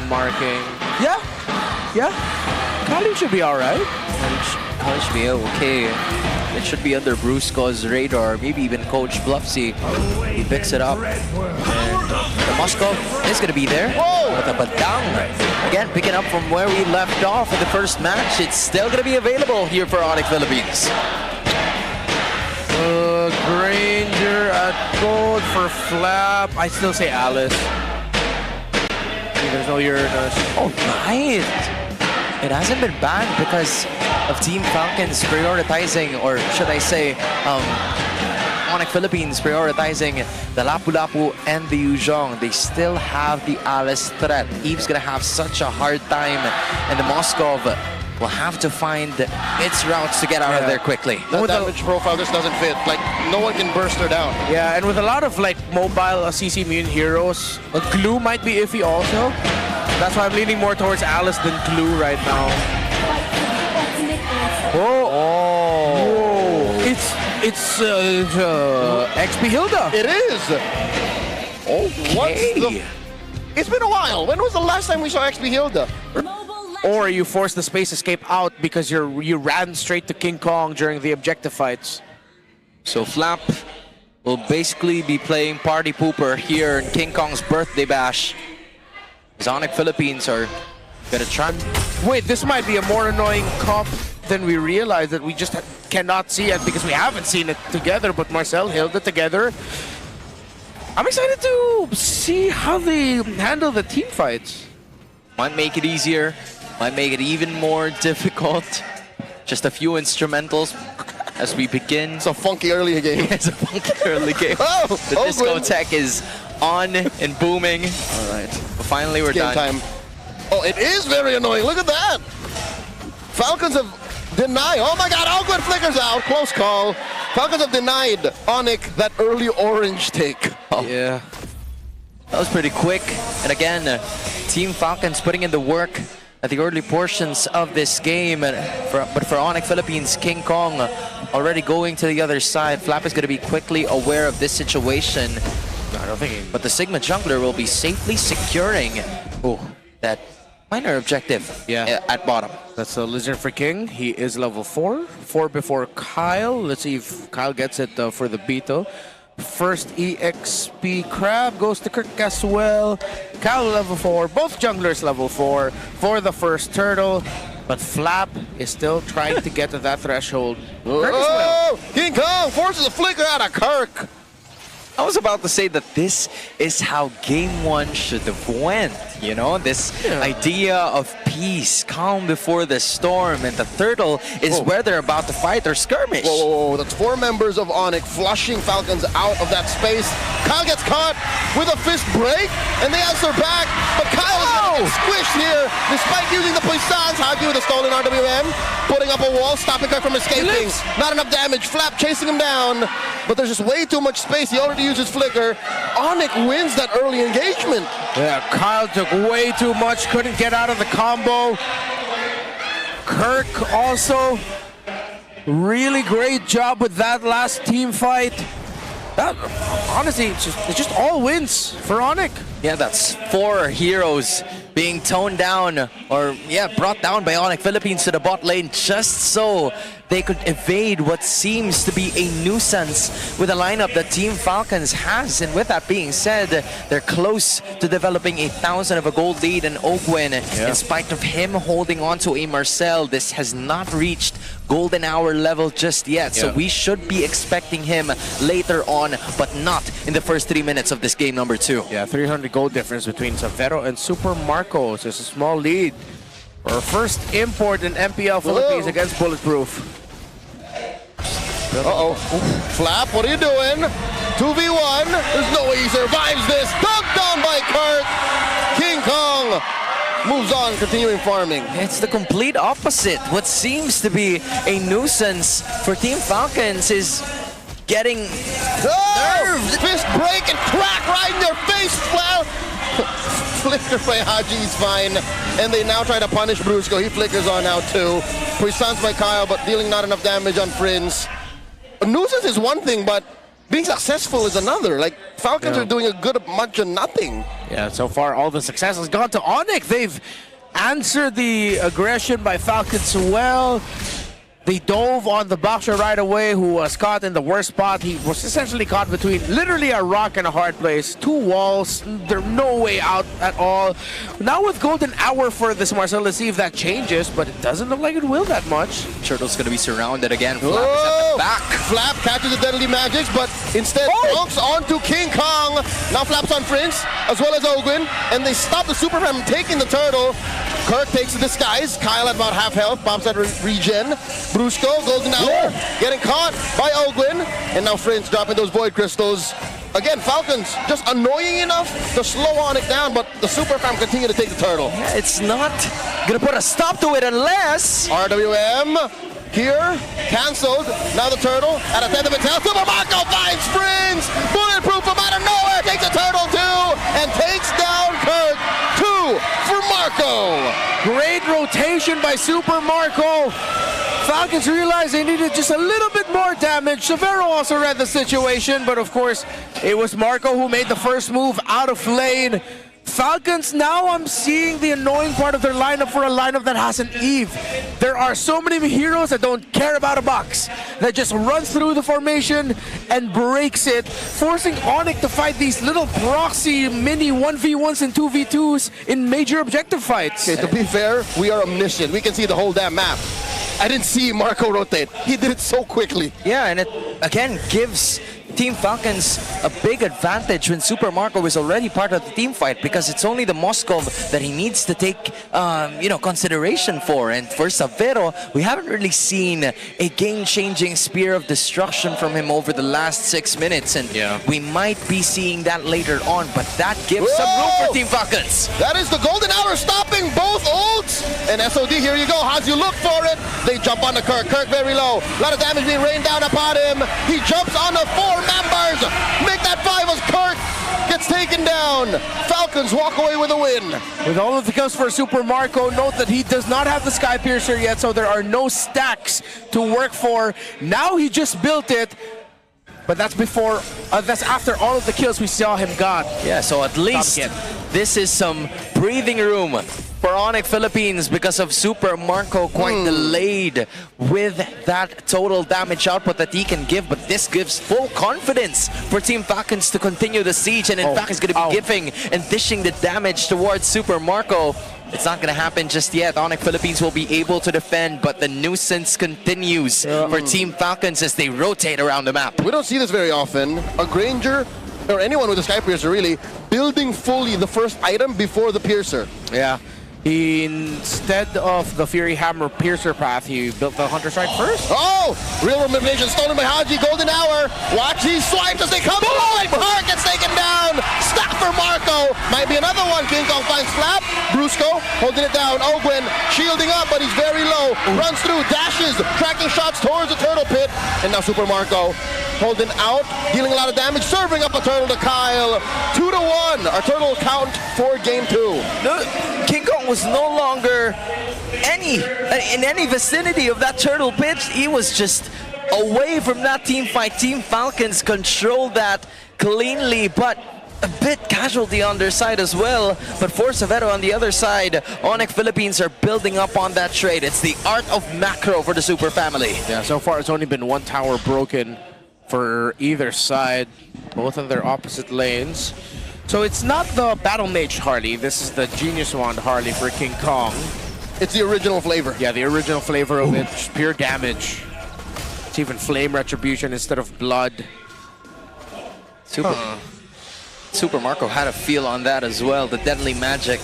on marking. Yeah. Kali should be alright. Kali should be okay. It should be under Brusco's radar, maybe even Coach Bluffsy. He picks it up. And the Moskov is going to be there. With a Badang. Again, picking up from where we left off in the first match. It's still going to be available here for ONIC Philippines. Granger at gold for Flap. I still say Alice. There's no Uranus. Oh, nice. It hasn't been banned because of Team Falcons prioritizing, or should I say, ONIC Philippines prioritizing the Lapu-Lapu and the Yuzhong. They still have the Alice threat. Eve's gonna have such a hard time, and the Moskov will have to find its routes to get out of there quickly. The damage profile just doesn't fit. Like, no one can burst her down. Yeah, and with a lot of like mobile CC immune heroes, Glue might be iffy also. That's why I'm leaning more towards Alice than Glue right now. Whoa! It's XP Hilda. It is. Okay. It's been a while. When was the last time we saw XP Hilda? Or you force the space escape out because you ran straight to King Kong during the objective fights. So Flap will basically be playing Party Pooper here in King Kong's birthday bash. ONIC Philippines are gonna try. Wait, this might be a more annoying comp than we realize, that we just cannot see it because we haven't seen it together, but Marcel, Hilda together. I'm excited to see how they handle the team fights. Might make it easier, might make it even more difficult. Just a few instrumentals as we begin. It's a funky early game. It's a funky early game. The discotheque is on and booming. All right. But finally, we're done. Time. Oh, it is very annoying. Look at that. Falcons have denied. Oh my God, Ogwen flickers out. Close call. Falcons have denied ONIC that early orange take. Oh. Yeah. That was pretty quick. And again, Team Falcons putting in the work at the early portions of this game. But for ONIC Philippines, King Kong already going to the other side. Flap is going to be quickly aware of this situation. I don't think. But the Sigma jungler will be safely securing that minor objective at bottom. That's a Lizard for King. He is level 4. 4 before Kyle. Let's see if Kyle gets it for the Beetle. First EXP Crab goes to Kirk as well. Kyle level 4. Both junglers level 4 for the first turtle. But Flap is still trying to get to that threshold. Kirk as well. King Kong forces a flicker out of Kirk. I was about to say that this is how game 1 should have went, you know? This idea of peace, calm before the storm, and the turtle is where they're about to fight or skirmish. Whoa, that's 4 members of ONIC flushing Falcons out of that space. Kyle gets caught with a fist break, and they answer back, but Kyle is squished here, despite using the puissance. Hagi with a stolen RWM, putting up a wall, stopping Kirk from escaping. Not enough damage. Flap chasing him down, but there's just way too much space. He already uses flicker. ONIC wins that early engagement. Yeah, Kyle took way too much, couldn't get out of the combo. Kirk also, really great job with that last team fight. That, honestly, it's just all wins for ONIC. Yeah, that's 4 heroes being toned down, or brought down by ONIC Philippines to the bot lane just so they could evade what seems to be a nuisance with a lineup that Team Falcons has. And with that being said, they're close to developing 1,000 of a gold lead in Ogwen. In spite of him holding on to a Marcel, this has not reached golden hour level just yet. So we should be expecting him later on, but not in the first 3 minutes of this game number 2. Yeah, 300 gold difference between Savero and Super Marcos. There's a small lead. Our first import in MPL Philippines against Bulletproof. Flap, what are you doing? 2v1. There's no way he survives this. Dunked down by Kurt. King Kong moves on, continuing farming. It's the complete opposite. What seems to be a nuisance for Team Falcons is getting nerved. Fist break and crack right in their face. Well, flicker by Haji is fine. And they now try to punish Brusco. He flickers on now too. Puissance by Kyle, but dealing not enough damage on Prince. A nuisance is one thing, but being successful is another. Like, Falcons are doing a good much of nothing. Yeah, so far all the success has gone to ONIC. They've answered the aggression by Falcons well. They dove on the boxer right away, who was caught in the worst spot. He was essentially caught between literally a rock and a hard place. 2 walls, there's no way out at all. Now with golden hour for this Marcel, let's see if that changes, but it doesn't look like it will that much. Turtle's gonna be surrounded again. Flap is at the back. Flap catches the deadly magics, but instead dunks onto King Kong. Now Flap's on Prince, as well as Ogwin, and they stop the Super from taking the turtle. Kirk takes the disguise. Kyle at about half health, pops at regen. Brusco, golden hour, getting caught by Ogwin, and now Prince dropping those void crystals. Again, Falcons just annoying enough to slow ONIC down, but the Super Fam continue to take the turtle. Yeah, it's not gonna put a stop to it unless RWM here, cancelled. Now the turtle at a 10th of its health. Super Marco finds Prince, bulletproof from out of nowhere, takes a turtle too, and takes down Kirk. 2 for Marco. Great rotation by Super Marco. Falcons realized they needed just a little bit more damage. Severo also read the situation, but of course, it was Marco who made the first move out of lane. Falcons, now I'm seeing the annoying part of their lineup for a lineup that has an Eve. There are so many heroes that don't care about a box, that just runs through the formation and breaks it, forcing ONIC to fight these little proxy mini 1v1s and 2v2s in major objective fights. Okay, to be fair, we are omniscient. We can see the whole damn map. I didn't see Marco rotate. He did it so quickly. yeah, and it again gives Team Falcons a big advantage when Super Marco is already part of the team fight, because it's only the Moskov that he needs to take consideration for. And for Savero, we haven't really seen a game-changing Spear of Destruction from him over the last 6 minutes, and we might be seeing that later on, but that gives some room for Team Falcons. That is the golden hour stopping both ults. And SOD, here you go. As you look for it, they jump on the Kirk. Kirk very low. A lot of damage being rained down upon him. He jumps on the 4 members. Make that 5 as Kirk gets taken down. Falcons walk away with a win. With all of the kills for Super Marco, note that he does not have the Sky Piercer yet, so there are no stacks to work for. Now he just built it, but that's before, that's after all of the kills we saw him got. Yeah, so at least this is some breathing room for ONIC Philippines, because of Super Marco quite delayed with that total damage output that he can give, but this gives full confidence for Team Falcons to continue the siege, and in fact is going to be giving and dishing the damage towards Super Marco. It's not going to happen just yet. ONIC Philippines will be able to defend, but the nuisance continues for Team Falcons as they rotate around the map. We don't see this very often. A Granger, or anyone with a Sky Piercer really, building fully the first item before the Piercer. Yeah. Instead of the Fury Hammer Piercer path, he built the Hunter Strike first. Oh! Real manipulation stolen by Haji. Golden hour. Watch these swipes as they come. Oh, Kirk gets taken down. Stop for Marco. Might be another one. King Kong finds Flap. Brusco holding it down. Ogwin shielding up, but he's very low. Runs through, dashes, tracking shots towards the turtle pit. And now Super Marco holding out, dealing a lot of damage, serving up a turtle to Kyle. 2-1. Our turtle count for game 2. No, King Kong was no longer in any vicinity of that turtle pit. He was just away from that team fight. Team Falcons controlled that cleanly, but a bit casualty on their side as well. But for Savero on the other side, ONIC Philippines are building up on that trade. It's the art of macro for the Super family. Yeah, so far it's only been 1 tower broken for either side, both on their opposite lanes. So it's not the Battle Mage Harley, this is the Genius Wand Harley for King Kong. It's the original flavor. Yeah, the original flavor of it, just pure damage. It's even Flame Retribution instead of blood. Super Marco had a feel on that as well. The Deadly Magic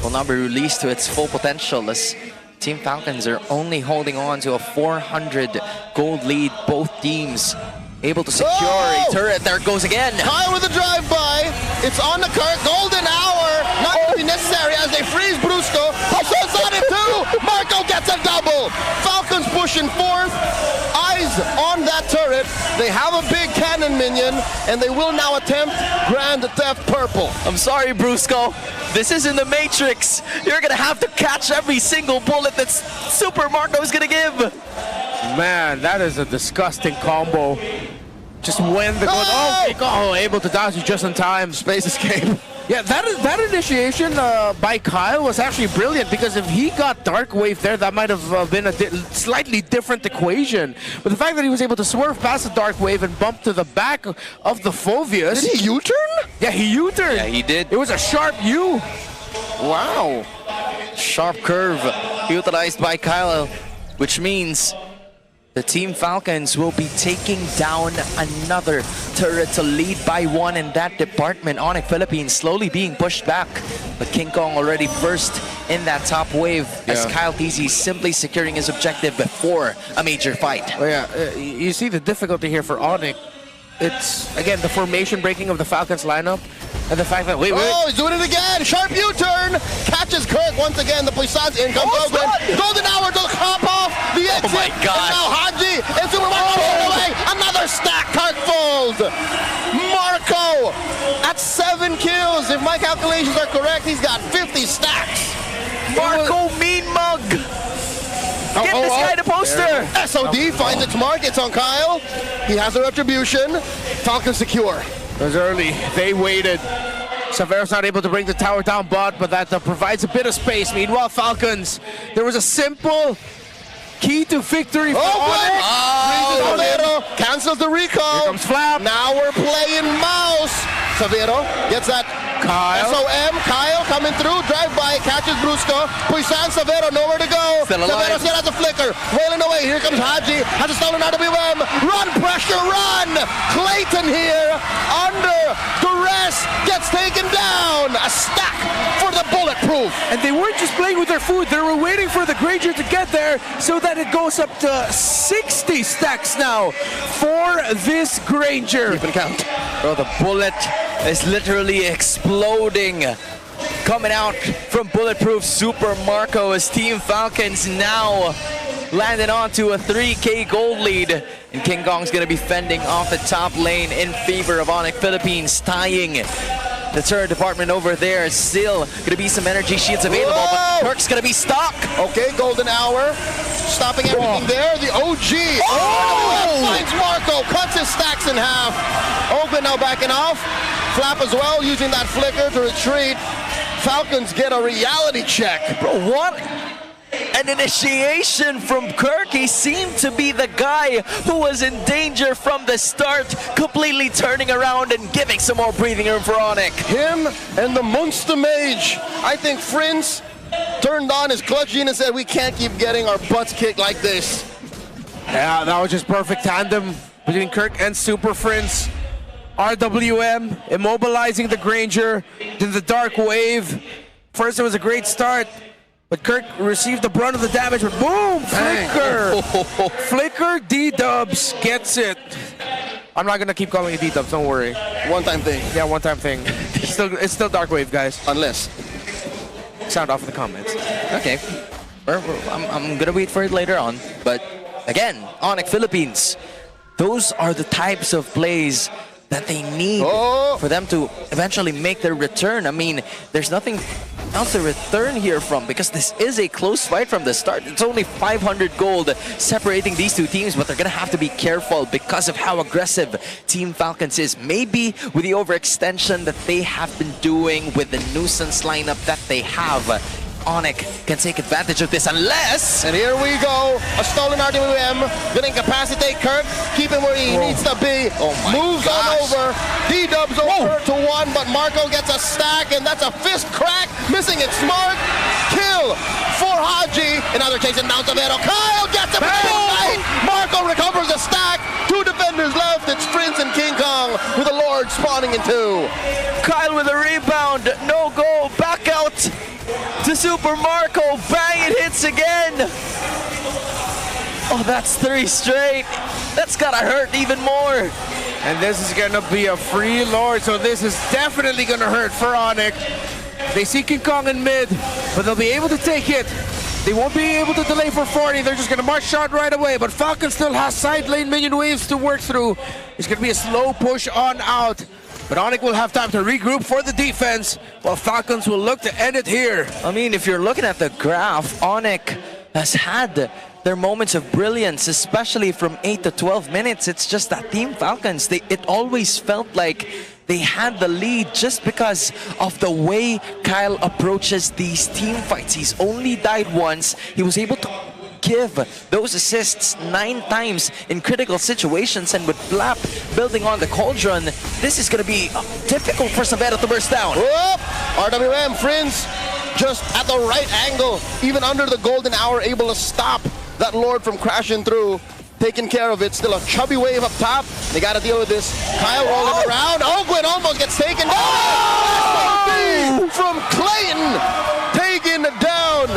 will now be released to its full potential as Team Falcons are only holding on to a 400 gold lead. Both teams able to secure a turret. There it goes again. Kyle with a drive-by. It's on the Kirk. Golden hour. Not going to be necessary as they freeze Brusco. Hustl's on it too. Marco gets a double. Falcons pushing fourth. Eyes on that turret. They have a big cannon minion, and they will now attempt Grand Theft Purple. I'm sorry, Brusco. This isn't the Matrix. You're going to have to catch every single bullet that Super Marco is going to give. Man, that is a disgusting combo. Just when the able to dodge it just in time. Space escape. Yeah, that initiation by Kyle was actually brilliant, because if he got Dark Wave there, that might have been a slightly different equation. But the fact that he was able to swerve past the Dark Wave and bump to the back of the Phoveus. Did he U-turn? Yeah, he U-turned. Yeah, he did. It was a sharp U. Wow. Sharp curve utilized by Kyle, which means the Team Falcons will be taking down another turret to lead by 1 in that department. ONIC Philippines slowly being pushed back, but King Kong already first in that top wave as Kyle TZ simply securing his objective before a major fight. Oh yeah, you see the difficulty here for ONIC. It's, again, the formation breaking of the Falcons lineup, and the fact that, wait. Oh, he's doing it again. Sharp U-turn. Catches Kirk once again. The Puissance in comes Golden. Golden hour to hop off the exit. Oh my God. And now Haji and Super Marco away. Another stack. Kirk fold. Marco at 7 kills. If my calculations are correct, he's got 50 stacks. Marco Mean Mug! Get this guy the poster! SOD finds its mark. It's on Kyle. He has a retribution. Falcon secure. It was early. They waited. Savero's not able to bring the tower down bot, but that provides a bit of space. Meanwhile, Falcons, there was a simple key to victory for ONIC. Savero cancels the recall. Here comes Flap. Now we're playing mouse. Savero gets that Kyle. SOM. Kyle coming through. Drive by. Catches Brusco. Puissance Savero nowhere to go. Still alive. Savero still has a flicker. Wailing away. Here comes Haji. Has a stolen RWM. Run, pressure, run. Clayton here under duress gets taken down. A stack for the bulletproof. And they weren't just playing with their food. They were waiting for the Granger to get there so that it goes up to 60 stacks now for this Granger. Keep and count. Bro, the bullet is literally exploding. Coming out from Bulletproof Super Marco as Team Falcons now landed onto a 3K gold lead. And King Kong's going to be fending off the top lane in favor of ONIC Philippines, tying the turret department over there. Still going to be some energy shields available, but Kirk's going to be stuck. Okay, golden hour. Stopping everything there. The OG. Finds Marco. Cuts his stacks in half. Oakland now backing off. Flap as well, using that flicker to retreat. Falcons get a reality check. Bro, what an initiation from Kirk. He seemed to be the guy who was in danger from the start, completely turning around and giving some more breathing room for ONIC. Him and the Monster Mage. I think Prince turned on his clutch gene and said, we can't keep getting our butts kicked like this. Yeah, that was just perfect tandem between Kirk and Super Prince. RWM immobilizing the Granger, then the Dark Wave. First it was a great start, but Kirk received the brunt of the damage, but boom! Flicker! Flicker, D-Dubs gets it. I'm not gonna keep calling it D-Dubs, don't worry. One-time thing. Yeah, one-time thing. It's still Dark Wave, guys. Unless. Sound off in the comments. Okay, I'm gonna wait for it later on, but again, ONIC Philippines, those are the types of plays that they need for them to eventually make their return. I mean, there's nothing else to return here from, because this is a close fight from the start. It's only 500 gold separating these two teams, but they're gonna have to be careful because of how aggressive Team Falcons is. Maybe with the overextension that they have been doing with the nuisance lineup that they have, ONIC can take advantage of this unless... And here we go. A stolen RWM. Gonna incapacitate Kirk. Keep him where he needs to be. Moves on over. D-Dubs over to 1, but Marco gets a stack, and that's a fist crack. Missing its mark. Kill for Haji. Another chasing down Savero. Kyle gets him. Marco recovers a stack. 2 defenders left. It's Prince and King Kong with the Lord spawning in 2. Kyle with a rebound. No goal. Back out to Super Marco. Bang, it hits again. Oh, that's 3 straight. That's gotta hurt even more. And this is gonna be a free Lord, so this is definitely gonna hurt for ONIC. They see King Kong in mid, but they'll be able to take it. They won't be able to delay for 40. They're just gonna march shot right away, but Falcon still has side lane minion waves to work through. It's gonna be a slow push on out. But ONIC will have time to regroup for the defense, while Falcons will look to end it here. I mean, if you're looking at the graph, ONIC has had their moments of brilliance, especially from 8 to 12 minutes. It's just that Team Falcons, it always felt like they had the lead just because of the way Kyle approaches these team fights. He's only died once. He was able to give those assists 9 times in critical situations, and with Flap building on the cauldron, this is going to be difficult for Savero to burst down. Whoop! RWM, friends, just at the right angle, even under the golden hour, able to stop that Lord from crashing through. Taking care of it. Still a chubby wave up top. They got to deal with this. Kyle rolling around. Ogwin almost gets taken down. Oh! From Clayton. Taken down.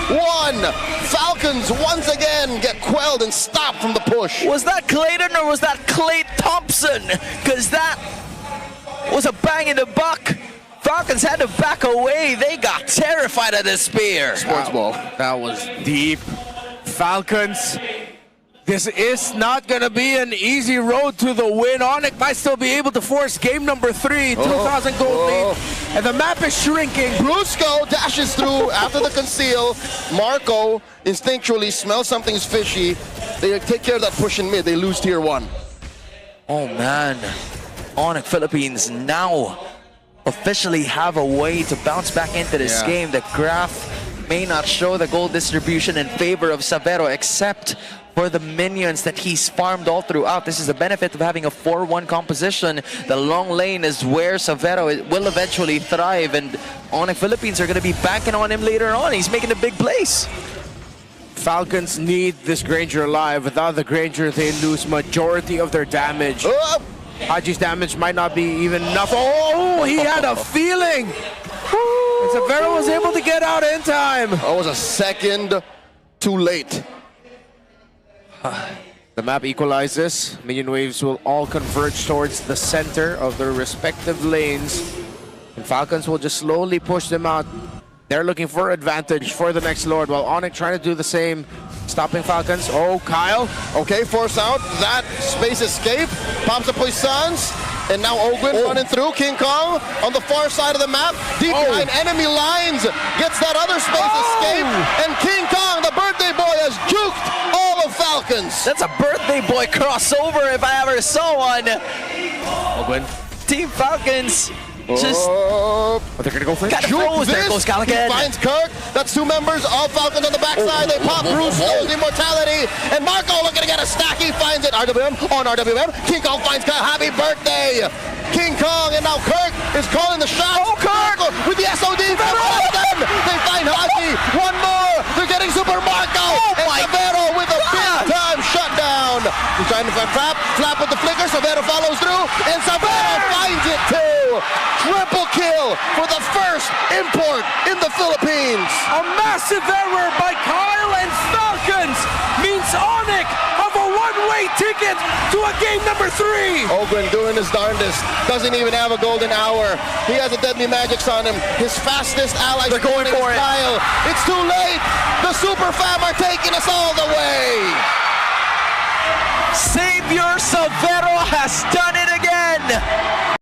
1. Falcons once again get quelled and stopped from the push. Was that Clayton or was that Clay Thompson? Because that was a bang in the buck. Falcons had to back away. They got terrified of the spear. Sports ball. That was deep. Falcons. This is not going to be an easy road to the win. ONIC might still be able to force game number 3, 2,000 gold lead. And the map is shrinking. Brusco dashes through after the conceal. Marco instinctually smells something's fishy. They take care of that push in mid. They lose tier 1. Oh man, ONIC Philippines now officially have a way to bounce back into this game. The graph may not show the gold distribution in favor of Savero, except for the minions that he's farmed all throughout. This is the benefit of having a 4-1 composition. The long lane is where Savero will eventually thrive, and ONIC Philippines are going to be banking on him later on. He's making a big plays. Falcons need this Granger alive. Without the Granger, they lose majority of their damage. Haji's damage might not be even enough. Oh, he had a feeling. And Savero was able to get out in time. That was a second too late. The map equalizes. Minion waves will all converge towards the center of their respective lanes. And Falcons will just slowly push them out. They're looking for advantage for the next Lord, while ONIC trying to do the same. Stopping Falcons. Oh, Kyle. Okay, force out that space escape. Pops the Puissance. And now Ogwin running through. King Kong on the far side of the map. Deep behind enemy lines. Gets that other space escape. And King Kong, the birthday boy, has juked all of Falcons. That's a birthday boy crossover if I ever saw one. Ogwin. Team Falcons just... they're going to go for it. Froze. There goes Calican. He finds Kirk. That's 2 members of Falcons on the backside. They pop Bruce, knows immortality. And Marco looking to get a stack. He finds it. RWM on RWM. King Kong finds Kyle. Happy birthday. King Kong, and now Kirk is calling the shot. Oh, Kirk with the SOD. They find Haji. 1 more. They're getting Super Marco. And Savero with a big-time shutdown. He's trying to find Flap with the flicker. Savero follows through. And Savero finds it too. Triple kill for the first import in the Philippines. A massive error by Kyle, and Falcons means ONIC have a one-way ticket to a game number 3. Ogwin doing his darndest. Doesn't even have a golden hour. He has a deadly magics on him. His fastest ally. They're going for it. Kyle. It's too late. The Super Fam are taking us all the way. Savior Savero has done